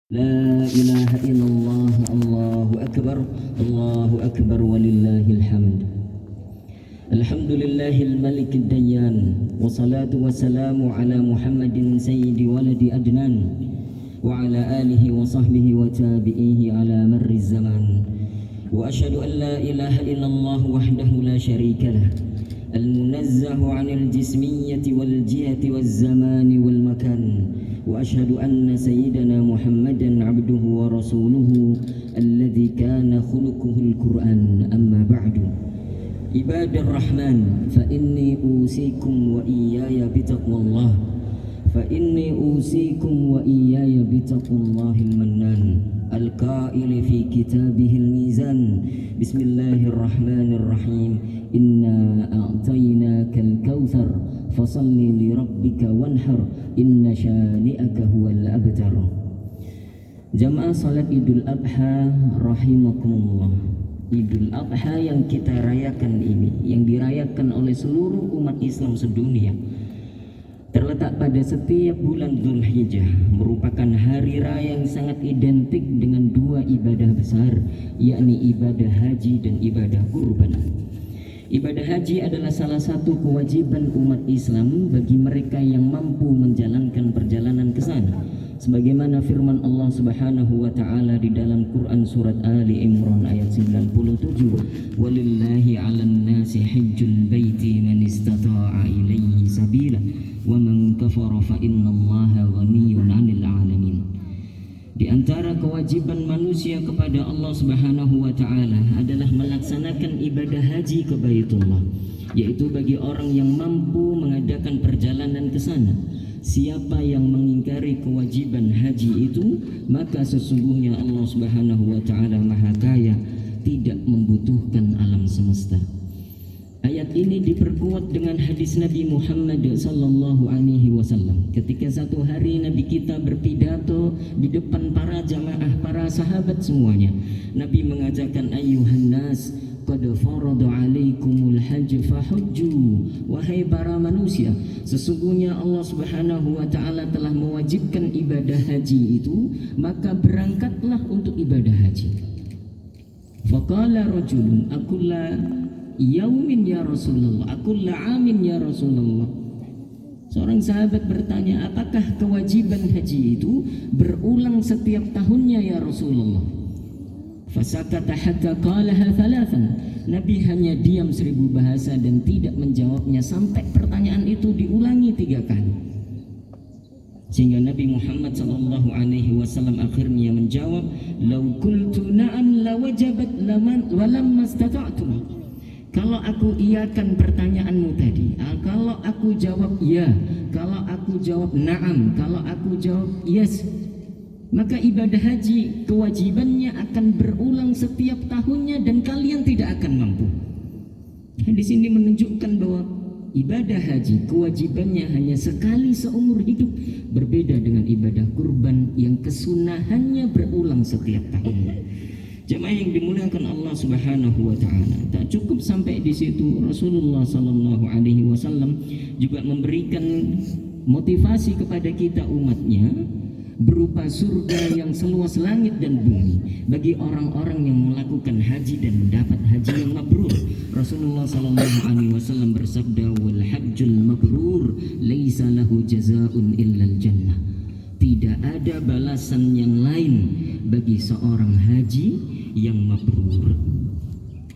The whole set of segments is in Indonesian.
لا إله إلا الله الله أكبر ولله الحمد. الحمد لله الملك الديان، والصلاة والسلام على محمد سيد ولد أدنان، وعلى آله وصحبه وتابعيه على مر الزمان. وأشهد أن لا إله إلا الله وحده لا شريك له، المنزه عن الجسمية والجهة والزمان والمكان. وأشهد أن سيدنا محمدا عبده ورسوله الذي كان خلقه القرآن. أما بعد، عباد الرحمن، فإني أوصيكم وإياي بتقوى الله، فإني أوصيكم وإياي بتقوى الله المنان القائل في كتابه الميزان: بسم الله الرحمن الرحيم، إنا أعطيناك الكوثر فصل لربك وانحر إن شانئك هو الأبتر. Jamaah salat Idul Adha rahimakumullah. Idul Adha yang kita rayakan ini, yang dirayakan oleh seluruh umat Islam sedunia, terletak pada setiap bulan Dzulhijjah, merupakan hari raya yang sangat identik dengan dua ibadah besar, yakni ibadah haji dan ibadah kurban. Ibadah haji adalah salah satu kewajiban umat Islam bagi mereka yang mampu menjalankan perjalanan ke sana, sebagaimana firman Allah Subhanahu wa taala di dalam Quran surat Ali Imran ayat 97, walillahi 'alan nasi hajjul baiti man istata'a ilaihi sabila wa man kafara fa innallaha ghaniyyun 'anil 'alamin. Di antara kewajiban manusia kepada Allah Subhanahu wa taala adalah melaksanakan ibadah haji ke Baitullah, yaitu bagi orang yang mampu mengadakan perjalanan ke sana. Siapa yang mengingkari kewajiban haji itu, maka sesungguhnya Allah Subhanahu wa taala Maha Kaya, tidak membutuhkan alam semesta. Ayat ini diperkuat dengan hadis Nabi Muhammad sallallahu alaihi wasallam. Ketika satu hari Nabi kita berpidato di depan para jamaah, para sahabat semuanya, Nabi mengatakan, ayyuhan nas, qad farada alaikumul hajj fahujju. Wahai para manusia, sesungguhnya Allah Subhanahu wa taala telah mewajibkan ibadah haji itu, maka berangkatlah untuk ibadah haji. Faqala rajulun, akulla yaumin ya Rasulullah, akulla amin ya Rasulullah. Seorang sahabat bertanya, apakah kewajiban haji itu berulang setiap tahunnya ya Rasulullah? Fasakata hatta qalaha thalathan. Nabi hanya diam 1000 bahasa dan tidak menjawabnya sampai pertanyaan itu diulangi 3 kali. Sehingga Nabi Muhammad sallallahu alaihi wasallam akhirnya menjawab, "Lau qultu na'am lawajabat walam mastata'tu." Kalau aku iakan pertanyaanmu tadi, kalau aku jawab ya, kalau aku jawab na'am, kalau aku jawab yes, maka ibadah haji kewajibannya akan berulang setiap tahunnya dan kalian tidak akan mampu. Di sini menunjukkan bahwa ibadah haji kewajibannya hanya sekali seumur hidup, berbeda dengan ibadah kurban yang kesunahannya berulang setiap tahunnya. Jemaah yang dimuliakan Allah Subhanahu wa taala, tak cukup sampai di situ. Rasulullah sallallahu alaihi wasallam juga memberikan motivasi kepada kita umatnya berupa surga yang seluas langit dan bumi bagi orang-orang yang melakukan haji dan mendapat haji yang mabrur. Rasulullah sallallahu alaihi wasallam bersabda, wal hajjul mabrur laisa lahu jazaa'un illal jannah. Tidak ada balasan yang lain bagi seorang haji yang mabrur.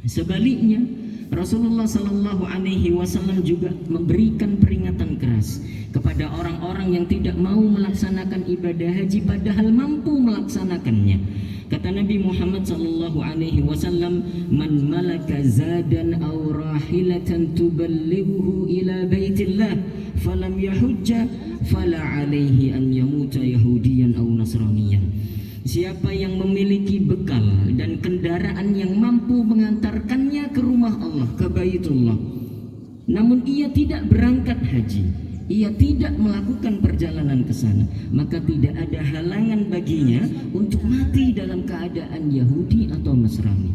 Sebaliknya, Rasulullah sallallahu alaihi wasallam juga memberikan peringatan keras kepada orang-orang yang tidak mau melaksanakan ibadah haji padahal mampu melaksanakannya. Kata Nabi Muhammad sallallahu alaihi wasallam, man malaka zadan aw rahilatan tuballighuhu ila baitillah falam yahujja fala alaihi an yamuta yahudiyan aw nasraniyan. Siapa yang memiliki bekal dan kendaraan yang mampu mengantarkannya ke rumah Allah, ke Baitullah, namun ia tidak berangkat haji, ia tidak melakukan perjalanan ke sana, maka tidak ada halangan baginya untuk mati dalam keadaan Yahudi atau Nasrani.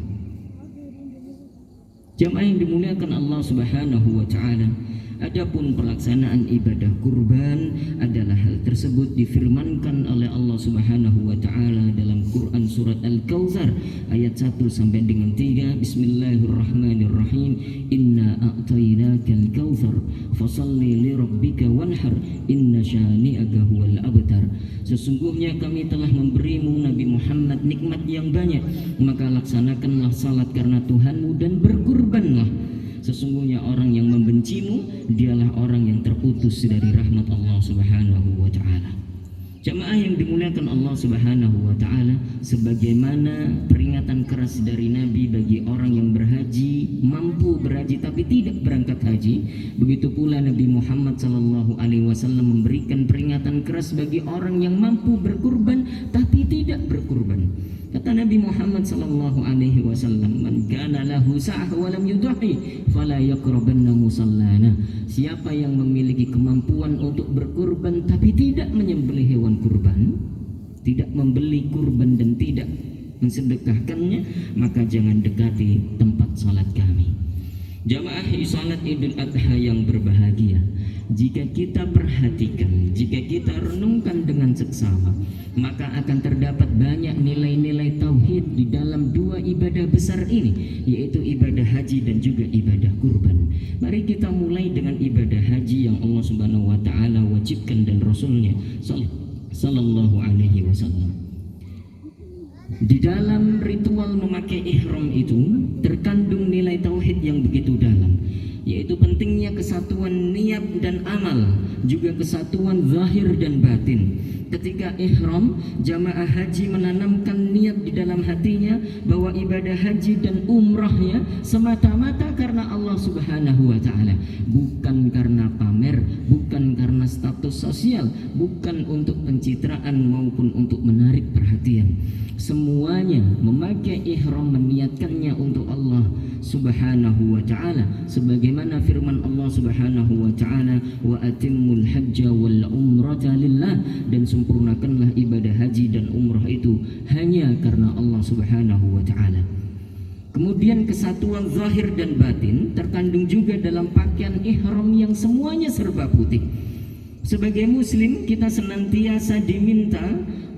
Jamaah yang dimuliakan Allah Subhanahu wa taala, adapun pelaksanaan ibadah kurban adalah hal tersebut difirmankan oleh Allah Subhanahu wa taala dalam Quran surat Al-Kautsar ayat 1 sampai dengan 3. Bismillahirrahmanirrahim. Inna a'tainakal kautsar fashalli li rabbika wanhar inna syani'aka huwal abtar. Sesungguhnya kami telah memberimu Nabi Muhammad nikmat yang banyak, maka laksanakanlah salat karena Tuhanmu dan berkurbanlah. Sesungguhnya orang yang membencimu dialah orang yang terputus dari rahmat Allah Subhanahu wa taala. Jamaah yang dimuliakan Allah Subhanahu wa taala, sebagaimana peringatan keras dari Nabi bagi orang yang berhaji, mampu berhaji tapi tidak berangkat haji, begitu pula Nabi Muhammad sallallahu alaihi wasallam memberikan peringatan keras bagi orang yang mampu berkurban tapi tidak berkurban. Kata Nabi Muhammad sallallahu alaihi wasallam, "Man kana lahu sa'ah wa lam yudhi fala yaqrabanna musallana." Siapa yang memiliki kemampuan untuk berkurban tapi tidak menyembelih hewan kurban, tidak membeli kurban dan tidak mensedekahkannya, maka jangan dekati tempat salat kami. Jamaah salat Idul Adha yang berbahagia, jika kita perhatikan, jika kita renungkan dengan seksama, maka akan terdapat banyak nilai-nilai tauhid di dalam dua ibadah besar ini, yaitu ibadah haji dan juga ibadah kurban. Mari kita mulai dengan ibadah haji yang Allah Subhanahu wa taala wajibkan dan Rasulnya sallallahu alaihi wasallam. Di dalam ritual memakai ihram itu terkandung nilai tauhid yang begitu dalam, yaitu pentingnya kesatuan niat dan amal, juga kesatuan zahir dan batin. Ketika ihram, jamaah haji menanamkan niat di dalam hatinya bahwa ibadah haji dan umrahnya semata-mata karena Allah Subhanahu wa taala, bukan karena pamer, bukan karena status sosial, bukan untuk pencitraan maupun untuk menarik perhatian. Semuanya memakai ihram meniatkannya untuk Allah Subhanahu wa taala, sebagaimana firman Allah Subhanahu wa taala, "Wa atimmul hajja wal umrata lillah," dan sempurnakanlah ibadah haji dan umrah itu hanya karena Allah Subhanahu wa taala. Kemudian kesatuan zahir dan batin terkandung juga dalam pakaian ihram yang semuanya serba putih. Sebagai muslim, kita senantiasa diminta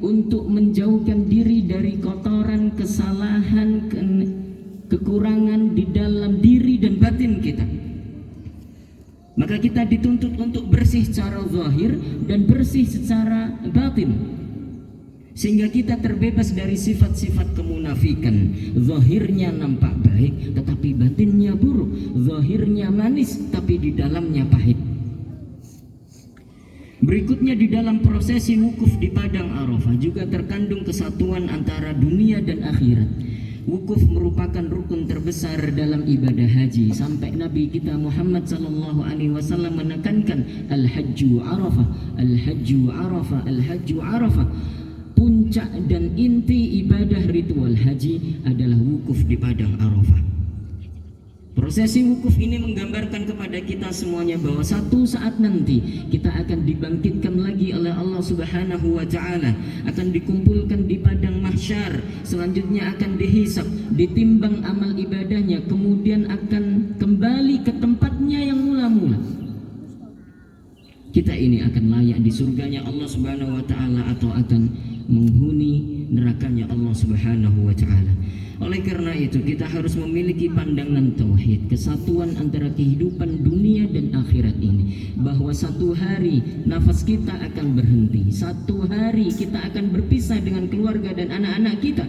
untuk menjauhkan diri dari kotoran, kesalahan, kekurangan di dalam diri dan batin kita. Maka kita dituntut untuk bersih secara zahir dan bersih secara batin, sehingga kita terbebas dari sifat-sifat kemunafikan. Zahirnya nampak baik tetapi batinnya buruk, zahirnya manis tapi di dalamnya pahit. Berikutnya, di dalam prosesi wukuf di padang Arafah juga terkandung kesatuan antara dunia dan akhirat. Wukuf merupakan rukun terbesar dalam ibadah haji, sampai Nabi kita Muhammad sallallahu alaihi wasallam menekankan al-hajju arafah, al-hajju arafah, al-hajju arafah. Puncak dan inti ibadah ritual haji adalah wukuf di padang Arafah. Prosesi wukuf ini menggambarkan kepada kita semuanya bahwa satu saat nanti kita akan dibangkitkan lagi oleh Allah Subhanahu wa taala, akan dikumpulkan di padang mahsyar, selanjutnya akan dihisab, ditimbang amal ibadahnya, kemudian akan kembali ke tempatnya yang mula-mula. Kita ini akan layak di surganya Allah Subhanahu wa taala atau akan menghuni nerakanya Allah Subhanahu wa taala. Oleh karena itu, kita harus memiliki pandangan tauhid, kesatuan antara kehidupan dunia dan akhirat ini, bahwa satu hari nafas kita akan berhenti, satu hari kita akan berpisah dengan keluarga dan anak-anak kita.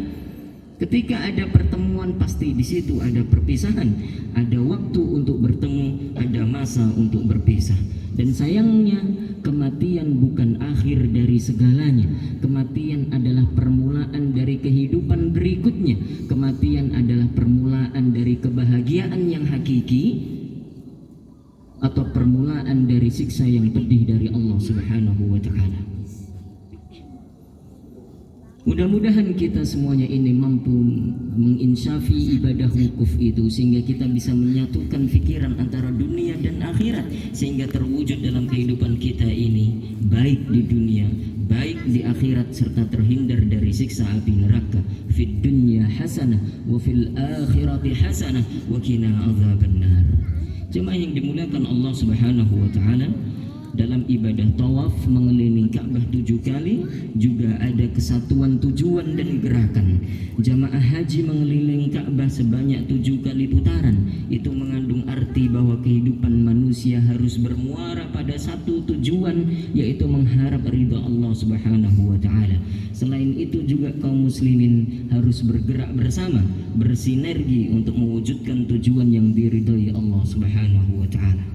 Ketika ada pertemuan, pasti di situ ada perpisahan, ada waktu untuk bertemu, ada masa untuk berpisah. Dan sayangnya, kematian bukan akhir dari segalanya. Kematian adalah permulaan dari kehidupan berikutnya. Kematian adalah permulaan dari kebahagiaan yang hakiki atau permulaan dari siksa yang pedih dari Allah Subhanahu wa taala. Mudah-mudahan kita semuanya ini mampu menginsyafi ibadah wukuf itu, sehingga kita bisa menyatukan pikiran antara dunia dan akhirat, sehingga terwujud dalam kehidupan kita ini, baik di dunia, baik di akhirat, serta terhindar dari siksa api neraka. Fid dunya hasanah wa fil akhirati hasanah wa qina adzabannar. Jemaah yang dimuliakan Allah Subhanahu wa taala, dalam ibadah tawaf mengelilingi Ka'bah 7 kali juga ada kesatuan tujuan dan gerakan. Jamaah haji mengelilingi Ka'bah sebanyak 7 kali putaran. Itu mengandung arti bahwa kehidupan manusia harus bermuara pada satu tujuan, yaitu mengharap ridha Allah Subhanahu wa taala. Selain itu juga kaum muslimin harus bergerak bersama, bersinergi untuk mewujudkan tujuan yang diridhai Allah Subhanahu wa taala.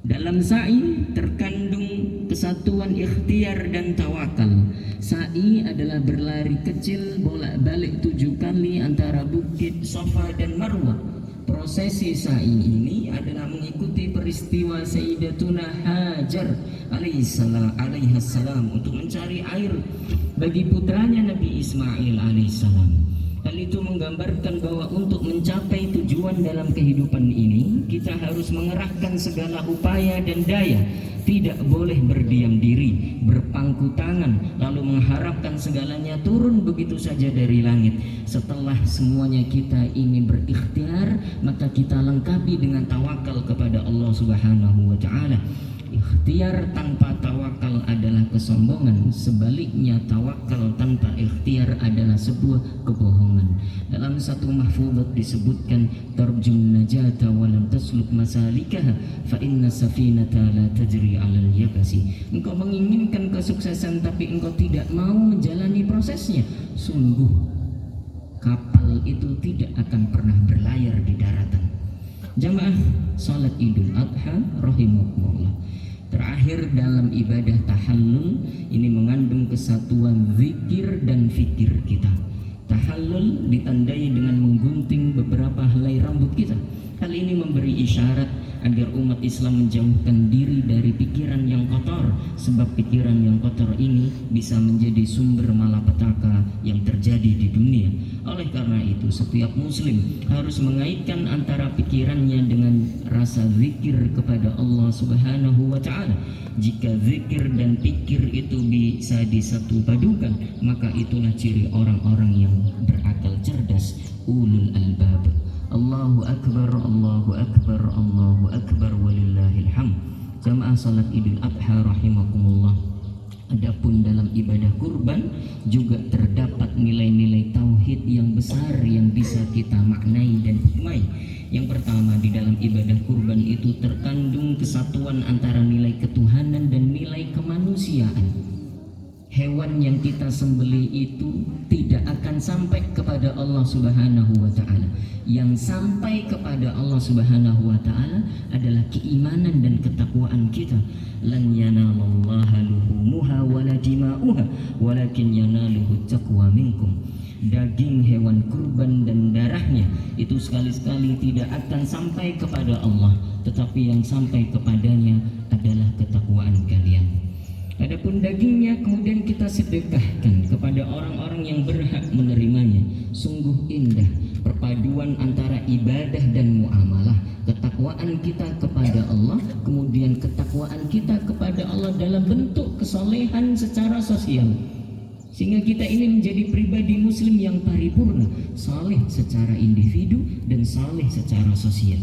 Dalam sa'i terkandung kesatuan ikhtiar dan tawakal. Sa'i adalah berlari kecil bolak-balik 7 kali antara bukit Safa dan Marwah. Prosesi sa'i ini adalah mengikuti peristiwa Sayyidatuna Hajar alaihissalam untuk mencari air bagi putranya Nabi Ismail alaihissalam. Hal itu menggambarkan bahwa untuk mencapai tujuan dalam kehidupan ini, kita harus mengerahkan segala upaya dan daya. Tidak boleh berdiam diri, berpangku tangan, lalu mengharapkan segalanya turun begitu saja dari langit. Setelah semuanya kita ini berikhtiar, maka kita lengkapi dengan tawakal kepada Allah Subhanahu wa taala. Ikhtiar tanpa tawakal adalah kesombongan. Sebaliknya, tawakal tanpa ikhtiar adalah sebuah kebohongan. Dalam satu mahfudzat disebutkan, tarjun najata wa lam tasluk masalikaha fa inna safinata la tajri 'alal yabasi. Engkau menginginkan kesuksesan tapi engkau tidak mau menjalani prosesnya. Sungguh kapal itu tidak akan pernah berlayar di daratan. Jamaah salat Idul Adha rahimakumullah. Terakhir dalam ibadah tahallul ini mengandung kesatuan zikir dan fikir kita. Tahallul ditandai dengan menggunting beberapa helai rambut kita. Hal ini memberi isyarat agar umat Islam menjauhkan diri dari pikiran yang kotor, sebab pikiran yang kotor ini bisa menjadi sumber malapetaka yang terjadi di dunia. Oleh karena itu, setiap muslim harus mengaitkan antara pikirannya dengan rasa zikir kepada Allah Subhanahu wa taala. Jika zikir dan pikir itu bisa disatu padukan, maka itulah ciri orang-orang yang berakal cerdas, ulul albab. Allahu akbar, Allahu akbar, Allahu akbar, walillahil hamd. Jamaah salat Idul Adha rahimakumullah. Adapun dalam ibadah kurban juga terdapat nilai-nilai tauhid yang besar yang bisa kita maknai dan hikmai. Yang pertama, di dalam ibadah kurban itu terkandung kesatuan antara nilai ketuhanan dan nilai kemanusiaan. Hewan yang kita sembelih itu tidak akan sampai kepada Allah Subhanahu wa taala. Yang sampai kepada Allah Subhanahu wa taala adalah keimanan dan ketakwaan kita. Lan yanalallaha luhumuha wala dima'uha walakin yanaluhu taqwa minkum. Daging hewan kurban dan darahnya itu sekali-sekali tidak akan sampai kepada Allah, tetapi yang sampai kepadanya adalah ketakwaan kalian. Adapun dagingnya kemudian kita sedekahkan kepada orang-orang yang berhak menerimanya. Sungguh indah perpaduan antara ibadah dan muamalah. Ketakwaan kita kepada Allah, kemudian ketakwaan kita kepada Allah dalam bentuk kesolehan secara sosial. Sehingga kita ini menjadi pribadi muslim yang paripurna, saleh secara individu dan saleh secara sosial.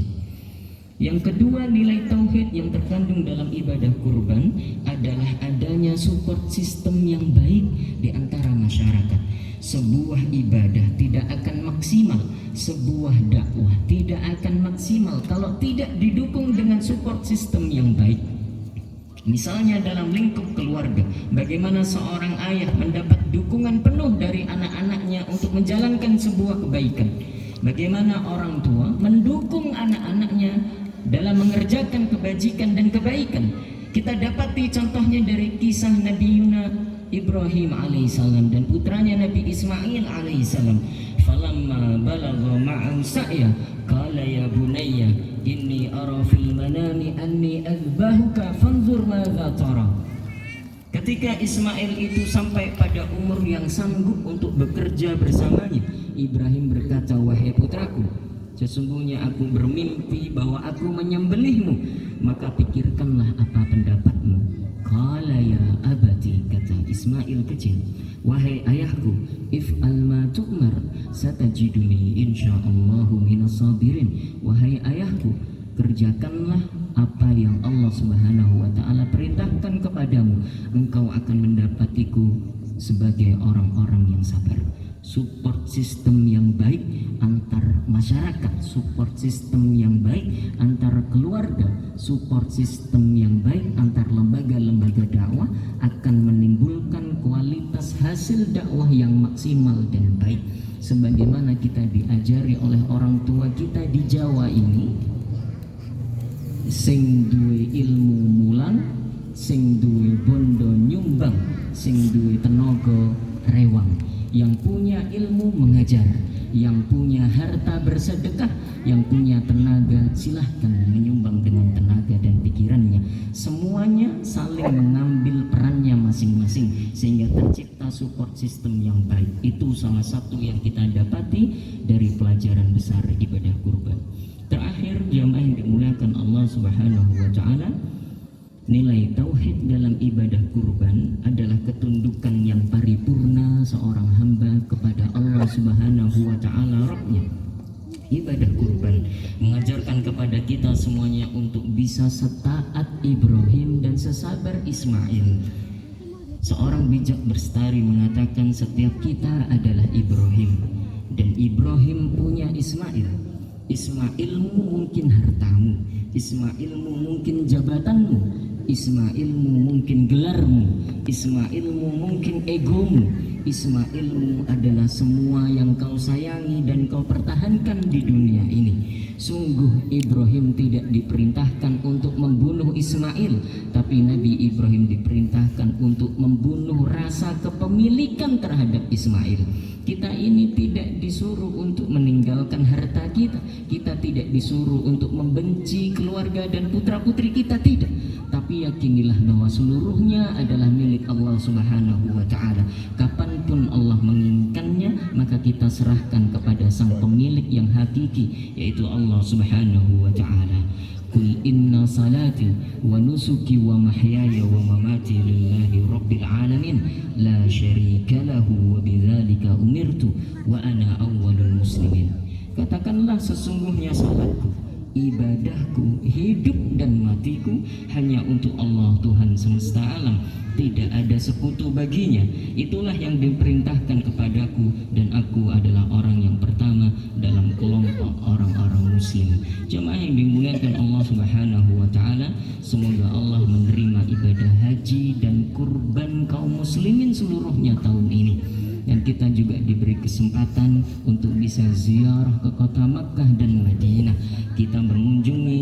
Yang kedua, nilai tauhid yang terkandung dalam ibadah kurban adalah adanya support sistem yang baik di antara masyarakat. Sebuah ibadah tidak akan maksimal, sebuah dakwah tidak akan maksimal kalau tidak didukung dengan support sistem yang baik. Misalnya dalam lingkup keluarga, bagaimana seorang ayah mendapat dukungan penuh dari anak-anaknya untuk menjalankan sebuah kebaikan. Bagaimana orang tua mendukung anak-anaknya dalam mengerjakan kebajikan dan kebaikan. Kita dapati contohnya dari kisah Nabi Ibrahim alaihissalam dan putranya Nabi Ismail alaihissalam. Falamma balagha ma'an sa'ya qala ya bunayya inni ara fil manami anni azbahuka fanzur madza tara. Ketika Ismail itu sampai pada umur yang sanggup untuk bekerja bersamanya, Ibrahim berkata, wahai putraku, sesungguhnya aku bermimpi bahwa aku menyembelihmu, maka pikirkanlah apa pendapatmu. Qala ya abati, kata Ismail kecil, wahai ayahku, satajiduni insyaallahu minas sabirin. Wahai ayahku, kerjakanlah apa yang Allah Subhanahu wa taala perintahkan kepadamu, engkau akan mendapatiku sebagai orang-orang yang sabar. Support system yang baik antar masyarakat, support system yang baik antar keluarga, support system yang baik antar lembaga-lembaga dakwah akan menimbulkan kualitas hasil dakwah yang maksimal dan baik. Sebagaimana kita diajari oleh orang tua kita di Jawa ini, sing duwe ilmu mulang, sing duwe bondo nyumbang, sing duwe tenaga rewang. Yang punya ilmu mengajar, yang punya harta bersedekah, yang punya tenaga silahkan menyumbang dengan tenaga dan pikirannya. Semuanya saling mengambil perannya masing-masing sehingga tercipta support system yang baik. Itu salah satu yang kita dapati dari pelajaran besar ibadah kurban. Terakhir, jamaah yang dimuliakan Allah Subhanahu wa taala, nilai tauhid dalam ibadah kurban adalah ketundukan yang paripurna seorang hamba kepada Allah Subhanahu wa taala Rabbnya. Ibadah kurban mengajarkan kepada kita semuanya untuk bisa setaat Ibrahim dan sesabar Ismail. Seorang bijak bestari mengatakan setiap kita adalah Ibrahim dan Ibrahim punya Ismail. Ismailmu mungkin hartamu, Ismailmu mungkin jabatanmu, Ismailmu mungkin gelarmu, Ismailmu mungkin egomu, Ismailmu adalah semua yang kau sayangi dan kau pertahankan di dunia ini. Sungguh Ibrahim tidak diperintahkan untuk membunuh Ismail, tapi Nabi Ibrahim diperintahkan untuk membunuh rasa kepemilikan terhadap Ismail. Kita ini tidak disuruh untuk meninggalkan harta kita, kita tidak disuruh untuk membenci keluarga dan putra-putri kita, tidak. Tapi yakinilah bahwa seluruhnya adalah milik Allah Subhanahu wa ta'ala. Kapanpun Allah menginginkannya, maka kita serahkan kepada sang pemilik yang hakiki, yaitu Allah Subhanahu wa ta'ala. Qul inna salati wa nusuki wa mahyaya wa mamati lillahi rabbil alamin la syarika lahu wa bidzalika umirtu wa ana awwalul muslimin. Katakanlah sesungguhnya salatku, ibadahku, hidup dan matiku hanya untuk Allah Tuhan semesta alam, tidak ada sekutu baginya. Itulah yang diperintahkan kepadaku dan aku adalah orang yang pertama dalam kelompok orang-orang muslim. Jemaah yang dimuliakan Allah Subhanahu wa ta'ala, semoga Allah menerima ibadah haji dan kurban kaum muslimin seluruhnya tahun ini, dan kita juga diberi kesempatan untuk bisa ziarah ke kota Makkah dan Madinah. Kita mengunjungi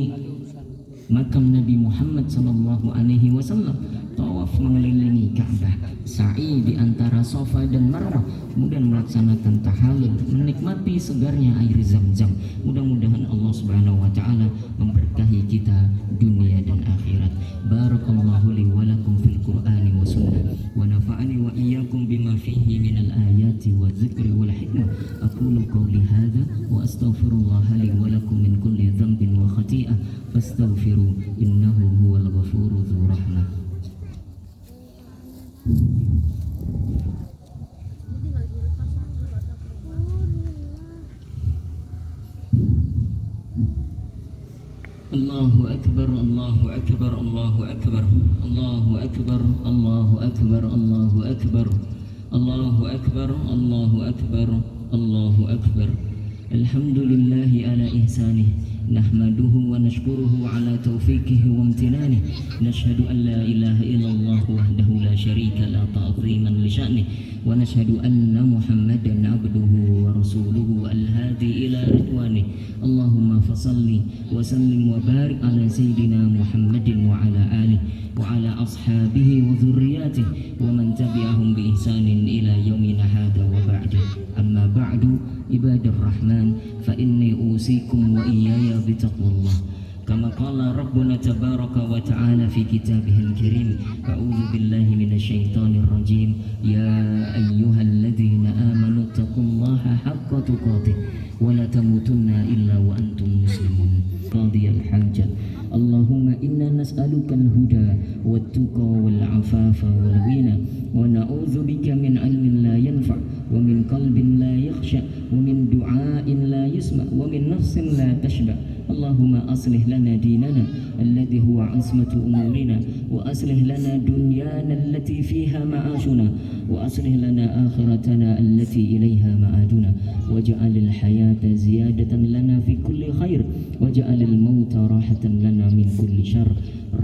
makam Nabi Muhammad sallallahu alaihi wasallam, tawaf mengelilingi Ka'bah, sa'i di antara Safa dan Marwah, kemudian melaksanakan tahallul, menikmati segarnya air Zam-Zam. Mudah-mudahan Allah Subhanahu wa taala memberkahi kita dunia dan akhirat. Barakallahu li wa lakum fil Qur'ani wa sunnah wa nafa'ani wa iyyakum bima fihi minal ayati wa dzikri wal hikmah. Aqulu qawli hadza wa astaghfirullah li wa lakum min kulli dhanbin wa khati'ah fastaghfiru innahu huwal ghafurur rahim. Allahu akbar, Allahu akbar, Allahu akbar, Allahu akbar, Allahu akbar, Allahu akbar, Allahu akbar, Allahu akbar, Allahu akbar. Alhamdulillahi ala ihsanih, nahmaduhu wa nashkuruhu ala taufiqihi wa amtinanihi, nashhadu an la ilaha illallah wahdahu la syarika la ta'ziman li sya'nihi, wa nashhadu anna Muhammadan abduhu wa rasuluhu al-hadi ila ridwanihi. Allahumma fasalli wa sallim wa barik ala sayyidina Muhammadin wa ala alihi wa ala ashabihi wa dhurriyyatihi wa man tabi'ahum bi ihsanin ila yaumina hadha wa ba'du. Amma ba'du, ibadur rahman, fa inni usikum wa iyaya bitaqwallah. Kama qala Rabbuna tabaraka wa ta'ala fi kitabihil karim, a'udzu billahi minasyaitonir rajim, ya ayyuhalladzina amanu taqullaha haqqa tuqatih wa la tamutunna illa wa antum muslimun. Qadiyal hajat. Allahumma inna nas'aluka al-huda wat-tuqa wal-'afafa wal-ghina wa na'udzu bika min 'ilmin la yanfa' wa min qalbin la yakhsha wa min يسمع ومن نفس لا تشبع. اللهم أصلح لنا ديننا الذي هو عصمة أمورنا، وأصلح لنا دنيانا التي فيها معاشنا، وأصلح لنا آخرتنا التي إليها معادنا، واجعل الحياة زيادة لنا في كل خير، واجعل الموت راحة لنا من كل شر.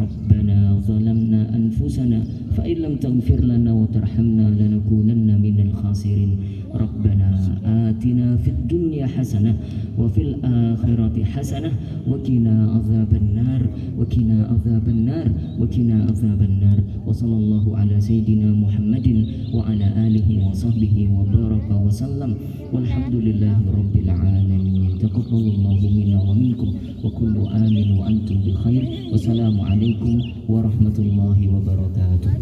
ربنا ظلمنا أنفسنا فإن لم تغفر لنا وترحمنا لنكونن من الخاسرين. ربنا آتنا في الدنيا حسنة وفي الآخرة حسنة وقنا عذاب النار وقنا عذاب النار وقنا عذاب النار. وصلى الله على سيدنا محمد وعلى آله وصحبه وبارك وسلم، والحمد لله رب العالمين. تقبل الله منا ومنكم وكل آمن وأنتم بخير، والسلام عليكم ورحمة الله وبركاته.